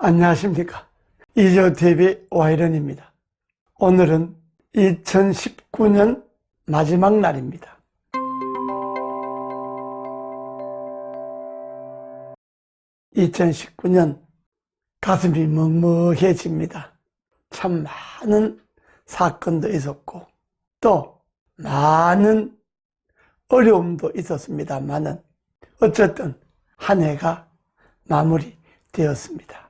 안녕하십니까. 이재호TV 와이런입니다. 오늘은 2019년 마지막 날입니다. 2019년 가슴이 먹먹해집니다. 참 많은 사건도 있었고 또 많은 어려움도 있었습니다만은 어쨌든 한 해가 마무리되었습니다.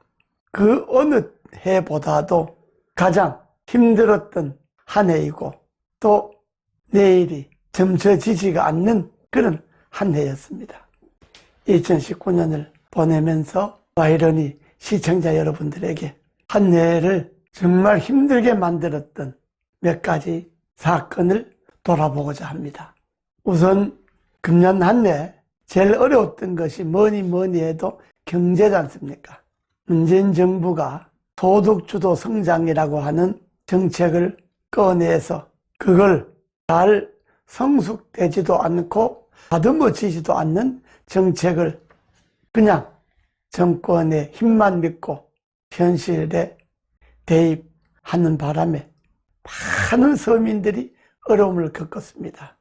그 어느 해보다도 가장 힘들었던 한 해이고 또 내일이 점쳐지지가 않는 그런 한 해였습니다. 2019년을 보내면서 와이런이 시청자 여러분들에게 한 해를 정말 힘들게 만들었던 몇 가지 사건을 돌아보고자 합니다. 우선 금년 한 해 제일 어려웠던 것이 뭐니 해도 경제지 않습니까? 문재인 정부가 소득주도 성장이라고 하는 정책을 꺼내서 그걸 잘 성숙되지도 않고 다듬어지지도 않는 정책을 그냥 정권의 힘만 믿고 현실에 대입하는 바람에 많은 서민들이 어려움을 겪었습니다.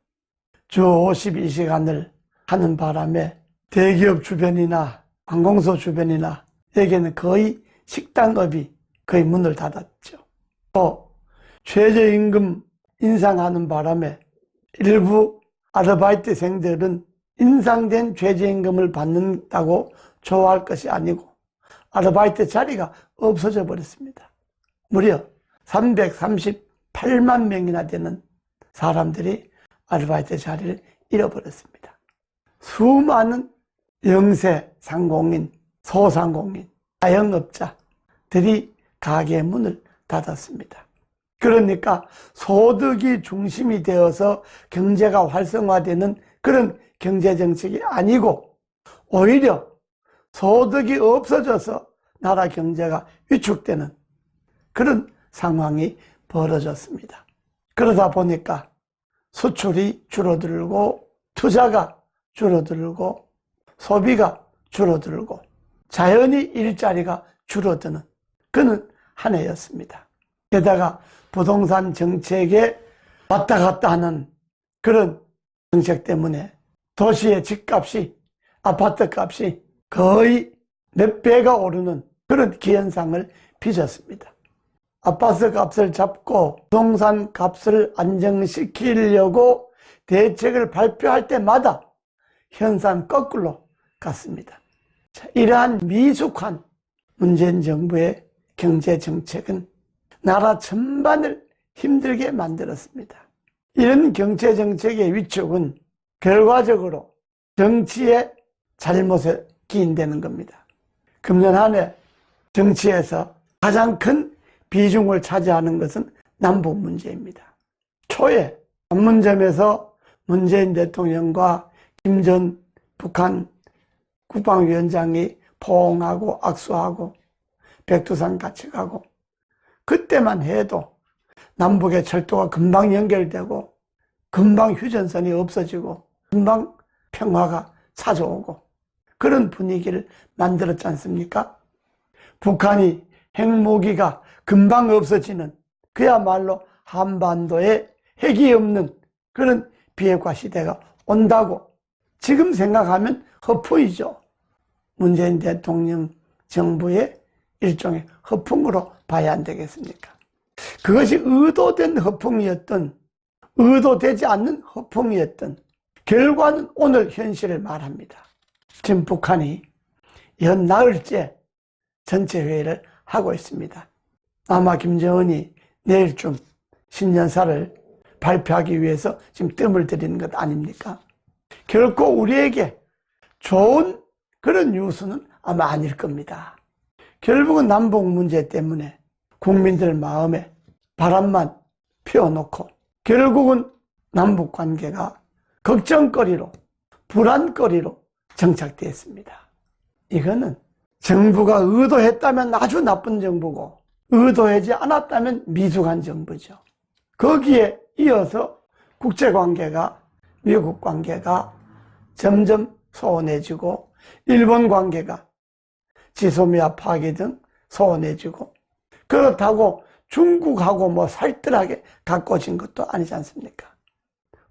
주 52시간을 하는 바람에 대기업 주변이나 관공서 주변이나 여기는 거의 식당업이 거의 문을 닫았죠. 또 최저임금 인상하는 바람에 일부 아르바이트생들은 인상된 최저임금을 받는다고 좋아할 것이 아니고 아르바이트 자리가 없어져 버렸습니다. 무려 338만 명이나 되는 사람들이 아르바이트 자리를 잃어버렸습니다. 수많은 영세 상공인, 소상공인, 자영업자들이 가게 문을 닫았습니다. 그러니까 소득이 중심이 되어서 경제가 활성화되는 그런 경제정책이 아니고 오히려 소득이 없어져서 나라 경제가 위축되는 그런 상황이 벌어졌습니다. 그러다 보니까 수출이 줄어들고 투자가 줄어들고 소비가 줄어들고 자연히 일자리가 줄어드는 그런 한 해였습니다. 게다가 부동산 정책에 왔다 갔다 하는 그런 정책 때문에 도시의 집값이, 아파트 값이 거의 몇 배가 오르는 그런 기현상을 빚었습니다. 아파트 값을 잡고 부동산 값을 안정시키려고 대책을 발표할 때마다 현상 거꾸로 갔습니다. 이러한 미숙한 문재인 정부의 경제정책은 나라 전반을 힘들게 만들었습니다. 이런 경제정책의 위축은 결과적으로 정치의 잘못에 기인되는 겁니다. 금년 한 해 정치에서 가장 큰 비중을 차지하는 것은 남북 문제입니다. 초에 판문점에서 문재인 대통령과 김 전 북한 국방위원장이 포옹하고 악수하고 백두산 같이 가고 그때만 해도 남북의 철도가 금방 연결되고 금방 휴전선이 없어지고 금방 평화가 찾아오고 그런 분위기를 만들었지 않습니까? 북한이 핵무기가 금방 없어지는 그야말로 한반도에 핵이 없는 그런 비핵화 시대가 온다고 지금 생각하면 허풍이죠. 문재인 대통령 정부의 일종의 허풍으로 봐야 안 되겠습니까? 그것이 의도된 허풍이었던 의도되지 않는 허풍이었던 결과는 오늘 현실을 말합니다. 지금 북한이 연나흘째 전체 회의를 하고 있습니다. 아마 김정은이 내일쯤 신년사를 발표하기 위해서 지금 뜸을 들이는 것 아닙니까? 결코 우리에게 좋은 그런 뉴스는 아마 아닐 겁니다. 결국은 남북 문제 때문에 국민들 마음에 바람만 피워놓고 결국은 남북 관계가 걱정거리로 불안거리로 정착되었습니다. 이거는 정부가 의도했다면 아주 나쁜 정부고 의도하지 않았다면 미숙한 정부죠. 거기에 이어서 국제관계가 미국 관계가 점점 소원해지고 일본 관계가 지소미아 파기 등 소원해지고, 그렇다고 중국하고 뭐 살뜰하게 가까워진 것도 아니지 않습니까?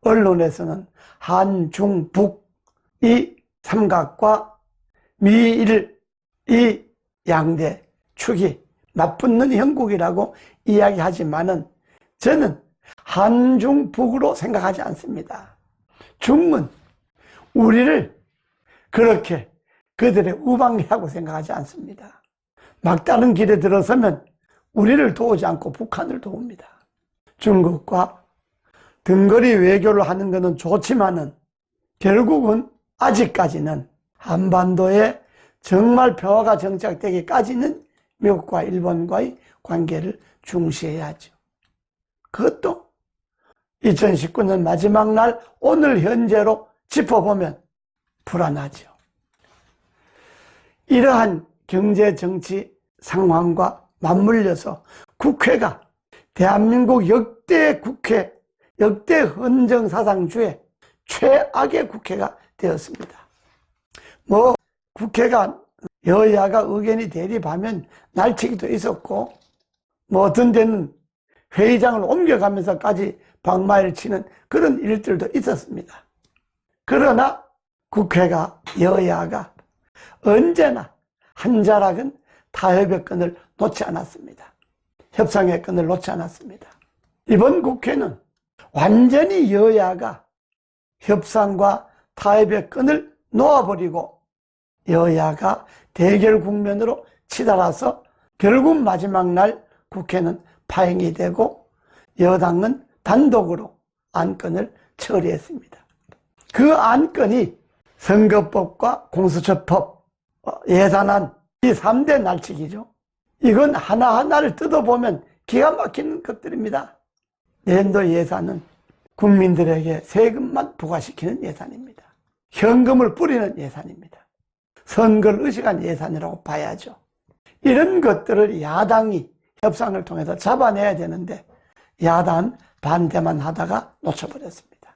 언론에서는 한, 중, 북, 이 삼각과 미일, 이 양대 축이 맞붙는 형국이라고 이야기하지만은 저는 한중북으로 생각하지 않습니다. 중은 우리를 그렇게 그들의 우방이라고 생각하지 않습니다. 막다른 길에 들어서면 우리를 도우지 않고 북한을 도웁니다. 중국과 등거리 외교를 하는 것은 좋지만은 결국은 아직까지는 한반도에 정말 평화가 정착되기까지는 미국과 일본과의 관계를 중시해야죠. 그것도 2019년 마지막 날 오늘 현재로 짚어보면 불안하죠. 이러한 경제 정치 상황과 맞물려서 국회가 대한민국 역대 국회, 역대 헌정사상 중에 최악의 국회가 되었습니다. 뭐 국회가 여야가 의견이 대립하면 날치기도 있었고, 뭐 어떤 데는 회의장을 옮겨가면서까지 방마를 치는 그런 일들도 있었습니다. 그러나 국회가, 여야가 언제나 한 자락은 타협의 끈을 놓지 않았습니다. 협상의 끈을 놓지 않았습니다. 이번 국회는 완전히 여야가 협상과 타협의 끈을 놓아버리고 여야가 대결 국면으로 치달아서 결국 마지막 날 국회는 파행이 되고 여당은 단독으로 안건을 처리했습니다. 그 안건이 선거법과 공수처법, 예산안, 이 3대 날치기죠. 이건 하나하나를 뜯어보면 기가 막히는 것들입니다. 내년도 예산은 국민들에게 세금만 부과시키는 예산입니다. 현금을 뿌리는 예산입니다. 선거를 의식한 예산이라고 봐야죠. 이런 것들을 야당이 협상을 통해서 잡아내야 되는데 야당 반대만 하다가 놓쳐버렸습니다.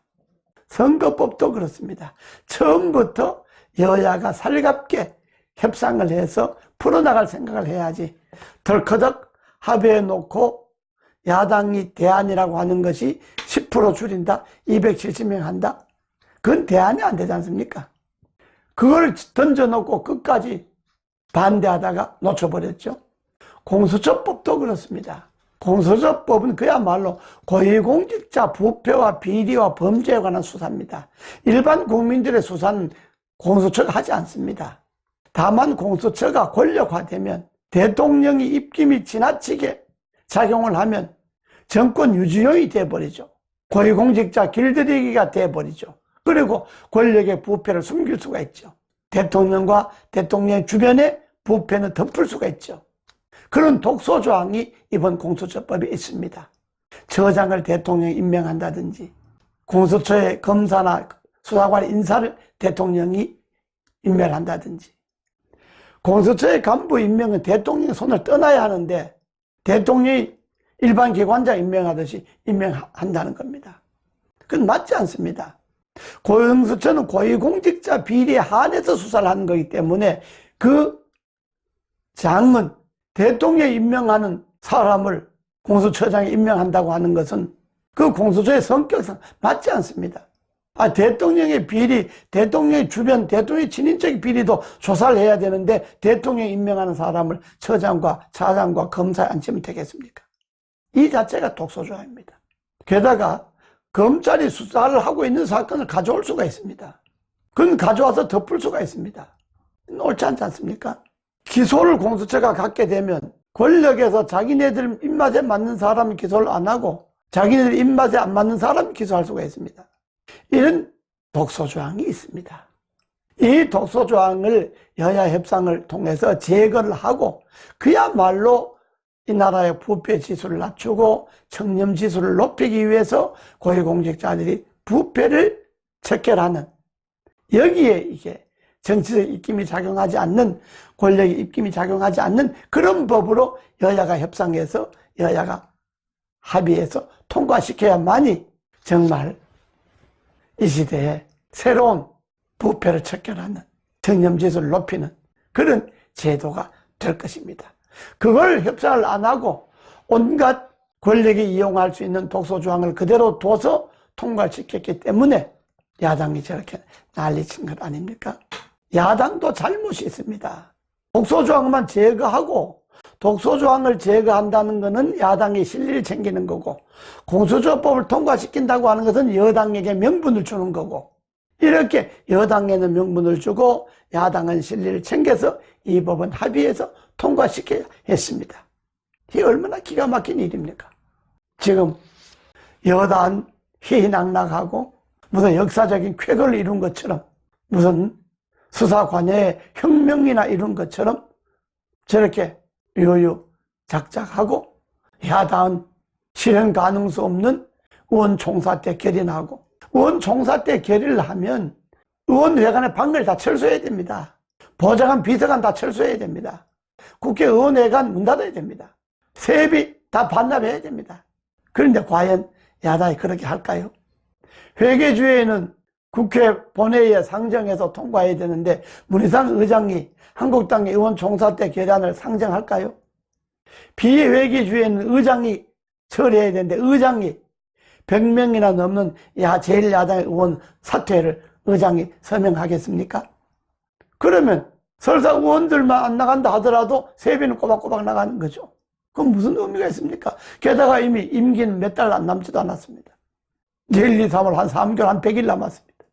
선거법도 그렇습니다. 처음부터 여야가 살갑게 협상을 해서 풀어나갈 생각을 해야지 덜커덕 합의해놓고 야당이 대안이라고 하는 것이 10% 줄인다, 270명 한다, 그건 대안이 안 되지 않습니까? 그걸 던져놓고 끝까지 반대하다가 놓쳐버렸죠. 공수처법도 그렇습니다. 공수처법은 그야말로 고위공직자 부패와 비리와 범죄에 관한 수사입니다. 일반 국민들의 수사는 공수처가 하지 않습니다. 다만 공수처가 권력화되면 대통령이 입김이 지나치게 작용을 하면 정권 유지용이 돼버리죠. 고위공직자 길들이기가 돼버리죠. 그리고 권력의 부패를 숨길 수가 있죠. 대통령과 대통령의 주변에 부패는 덮을 수가 있죠. 그런 독소조항이 이번 공수처법에 있습니다. 처장을 대통령이 임명한다든지 공수처의 검사나 수사관 인사를 대통령이 임명한다든지 공수처의 간부 임명은 대통령의 손을 떠나야 하는데 대통령이 일반 기관자 임명하듯이 임명한다는 겁니다. 그건 맞지 않습니다. 공수처는 고위공직자 비리에 한해서 수사를 하는 거기 때문에 그 장은 대통령이 임명하는 사람을 공수처장에 임명한다고 하는 것은 그 공수처의 성격상 맞지 않습니다. 대통령의 비리, 대통령의 주변, 대통령의 친인척의 비리도 조사를 해야 되는데 대통령이 임명하는 사람을 처장과 차장과 검사에 앉히면 되겠습니까? 이 자체가 독소조항입니다. 게다가 검찰이 수사를 하고 있는 사건을 가져올 수가 있습니다. 그건 가져와서 덮을 수가 있습니다. 옳지 않지 않습니까? 기소를 공수처가 갖게 되면 권력에서 자기네들 입맛에 맞는 사람은 기소를 안 하고 자기네들 입맛에 안 맞는 사람은 기소할 수가 있습니다. 이런 독소조항이 있습니다. 이 독소조항을 여야 협상을 통해서 제거를 하고 그야말로 이 나라의 부패 지수를 낮추고 청렴 지수를 높이기 위해서 고위공직자들이 부패를 척결하는, 여기에 이게 정치적 입김이 작용하지 않는, 권력의 입김이 작용하지 않는 그런 법으로 여야가 협상해서 여야가 합의해서 통과시켜야만이 정말 이 시대에 새로운 부패를 척결하는, 청렴 지수를 높이는 그런 제도가 될 것입니다. 그걸 협상을 안 하고 온갖 권력이 이용할 수 있는 독소조항을 그대로 둬서 통과시켰기 때문에 야당이 저렇게 난리친 것 아닙니까? 야당도 잘못이 있습니다. 독소조항만 제거하고, 독소조항을 제거한다는 것은 야당이 실리를 챙기는 거고, 공수처법을 통과시킨다고 하는 것은 여당에게 명분을 주는 거고, 이렇게 여당에는 명분을 주고 야당은 실리를 챙겨서 이 법은 합의해서 통과시켜야 했습니다. 이게 얼마나 기가 막힌 일입니까? 지금 여당 희희낙낙하고 무슨 역사적인 쾌거를 이룬 것처럼, 무슨 수사관여의 혁명이나 이룬 것처럼 저렇게 유유작작하고, 야당은 실현 가능성 없는 의원 총사 때 결의나고, 의원 총사 때 결의를 하면 의원회관의 방을 다 철수해야 됩니다. 보좌관, 비서관 다 철수해야 됩니다. 국회의원회관 문 닫아야 됩니다. 세비 다 반납해야 됩니다. 그런데 과연 야당이 그렇게 할까요? 회계주의에는 국회 본회의에 상정해서 통과해야 되는데 문희상 의장이 한국당의 의원 총사 때 결의안을 상정할까요? 비회계주의에는 의장이 처리해야 되는데 의장이 100명이나 넘는 제1야당의 의원 사퇴를 의장이 서명하겠습니까? 그러면 설사 의원들만 안 나간다 하더라도 세비는 꼬박꼬박 나가는 거죠. 그건 무슨 의미가 있습니까? 게다가 이미 임기는 몇 달 안 남지도 않았습니다. 1, 2, 3월 한 3개월, 한 100일 남았습니다.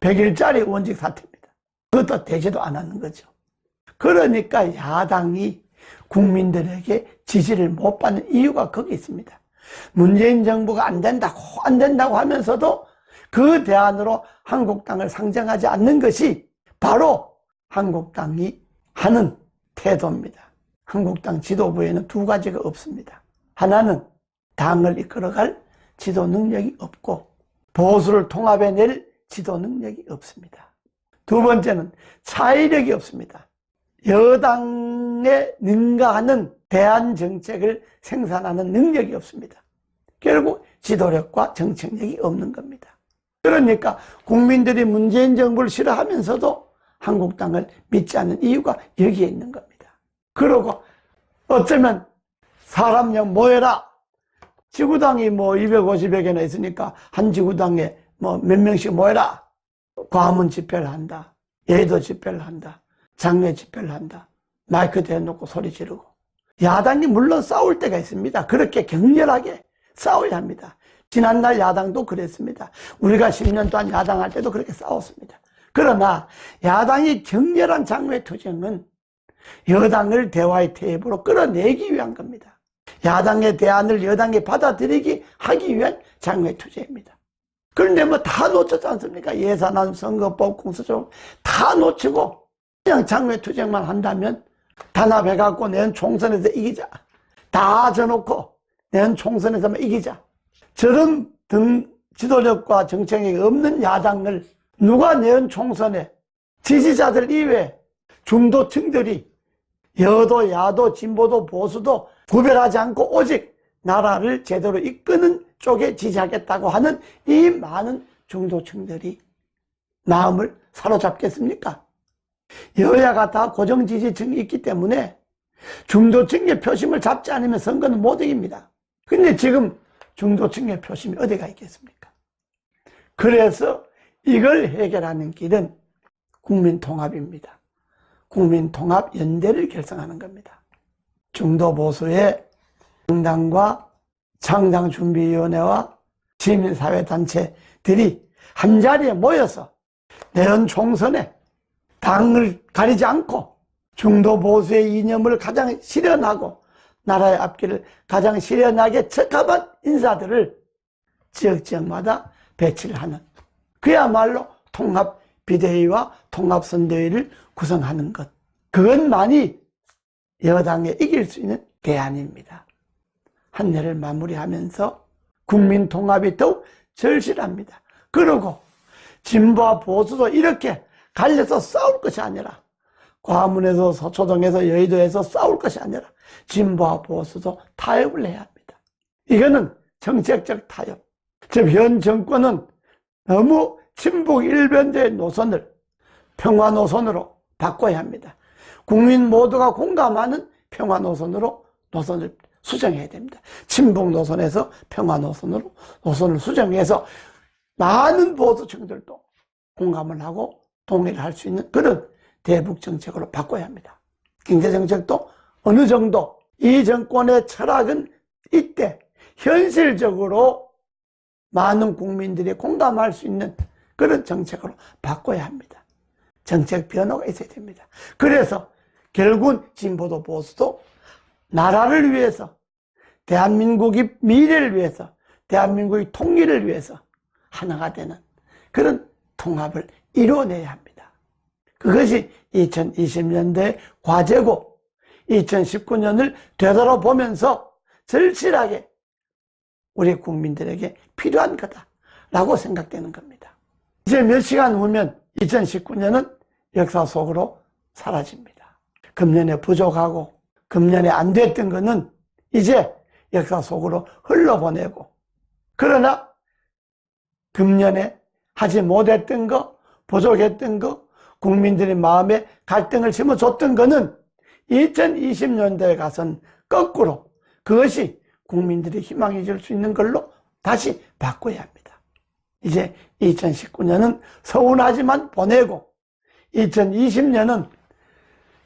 100일짜리 의원직 사퇴입니다. 그것도 되지도 않았는 거죠. 그러니까 야당이 국민들에게 지지를 못 받는 이유가 거기 있습니다. 문재인 정부가 안 된다고 하면서도 그 대안으로 한국당을 상정하지 않는 것이 바로 한국당이 하는 태도입니다. 한국당 지도부에는 두 가지가 없습니다. 하나는 당을 이끌어갈 지도 능력이 없고 보수를 통합해낼 지도 능력이 없습니다. 두 번째는 차이력이 없습니다. 여당에 능가하는 대안 정책을 생산하는 능력이 없습니다. 결국 지도력과 정책력이 없는 겁니다. 그러니까 국민들이 문재인 정부를 싫어하면서도 한국당을 믿지 않는 이유가 여기에 있는 겁니다. 그러고 어쩌면 사람령 모여라. 지구당이 250여 개나 있으니까 한 지구당에 몇 명씩 모여라. 과문 집회를 한다. 예도 집회를 한다. 장외 집회를 한다. 마이크 대놓고 소리 지르고. 야당이 물론 싸울 때가 있습니다. 그렇게 격렬하게 싸워야 합니다. 지난날 야당도 그랬습니다. 우리가 10년 동안 야당할 때도 그렇게 싸웠습니다. 그러나 야당이 격렬한 장외투쟁은 여당을 대화의 테이블로 끌어내기 위한 겁니다. 야당의 대안을 여당이 받아들이기 하기 위한 장외투쟁입니다. 그런데 다 놓쳤지 않습니까? 예산안, 선거법, 공수처법 다 놓치고 그냥 장외투쟁만 한다면 단합해갖고 내년 총선에서 이기자. 다 져놓고 내년 총선에서만 이기자. 저런 지도력과 정책력이 없는 야당을 누가 내년 총선에 지지자들 이외에 중도층들이 여도, 야도, 진보도, 보수도 구별하지 않고 오직 나라를 제대로 이끄는 쪽에 지지하겠다고 하는 이 많은 중도층들이 마음을 사로잡겠습니까? 여야가 다 고정 지지층이 있기 때문에 중도층의 표심을 잡지 않으면 선거는 못 이깁니다. 근데 지금 중도층의 표심이 어디가 있겠습니까? 그래서 이걸 해결하는 길은 국민통합입니다. 국민통합연대를 결성하는 겁니다. 중도보수의 정당과 창당준비위원회와 시민사회단체들이 한자리에 모여서 내년 총선에 당을 가리지 않고 중도보수의 이념을 가장 실현하고 나라의 앞길을 가장 실현하게 적합한 인사들을 지역마다 배치를 하는, 그야말로 통합비대위와 통합선대위를 구성하는 것, 그것만이 여당에 이길 수 있는 대안입니다. 한 해를 마무리하면서 국민통합이 더욱 절실합니다. 그리고 진보와 보수도 이렇게 갈려서 싸울 것이 아니라, 과문에서 서초동에서 여의도에서 싸울 것이 아니라 진보와 보수도 타협을 해야 합니다. 이거는 정책적 타협. 즉 현 정권은 너무 친북 일변도의 노선을 평화 노선으로 바꿔야 합니다. 국민 모두가 공감하는 평화 노선으로 노선을 수정해야 됩니다. 친북 노선에서 평화 노선으로 노선을 수정해서 많은 보수층들도 공감을 하고 동의를 할 수 있는 그런 대북 정책으로 바꿔야 합니다. 경제 정책도 어느 정도 이 정권의 철학은 이때 현실적으로 많은 국민들이 공감할 수 있는 그런 정책으로 바꿔야 합니다. 정책 변화가 있어야 됩니다. 그래서 결국은 진보도 보수도 나라를 위해서, 대한민국의 미래를 위해서, 대한민국의 통일을 위해서 하나가 되는 그런 통합을 이뤄내야 합니다. 그것이 2020년대 과제고 2019년을 되돌아보면서 절실하게 우리 국민들에게 필요한 거다라고 생각되는 겁니다. 이제 몇 시간 후면 2019년은 역사 속으로 사라집니다. 금년에 부족하고 금년에 안 됐던 거는 이제 역사 속으로 흘러보내고, 그러나 금년에 하지 못했던 거, 부족했던 거, 국민들의 마음에 갈등을 심어줬던 거는 2020년대에 가서는 거꾸로 그것이 국민들의 희망이 줄 수 있는 걸로 다시 바꿔야 합니다. 이제 2019년은 서운하지만 보내고 2020년은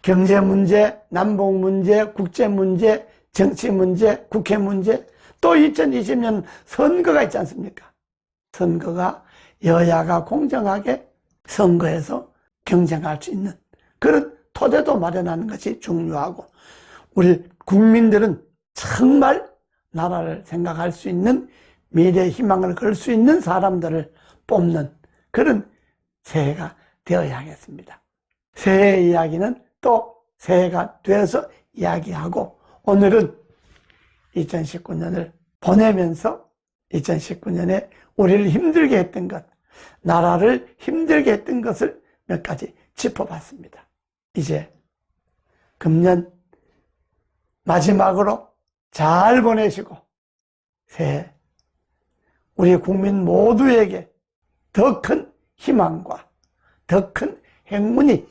경제 문제, 남북 문제, 국제 문제, 정치 문제, 국회 문제, 또 2020년 선거가 있지 않습니까? 선거가 여야가 공정하게 선거에서 경쟁할 수 있는 그런 토대도 마련하는 것이 중요하고, 우리 국민들은 정말 나라를 생각할 수 있는 미래의 희망을 걸 수 있는 사람들을 뽑는 그런 새해가 되어야 하겠습니다. 새해 이야기는 또 새해가 되어서 이야기하고, 오늘은 2019년을 보내면서 2019년에 우리를 힘들게 했던 것, 나라를 힘들게 했던 것을 몇 가지 짚어봤습니다. 이제 금년 마지막으로 잘 보내시고 새해 우리 국민 모두에게 더 큰 희망과 더 큰 행운이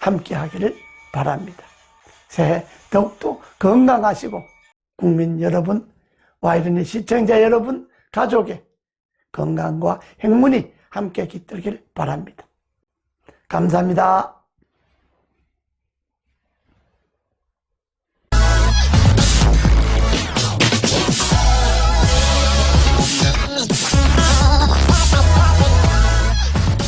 함께 하기를 바랍니다. 새해 더욱더 건강하시고 국민 여러분, 와이런의 시청자 여러분, 가족의 건강과 행운이 함께 깃들길 바랍니다. 감사합니다.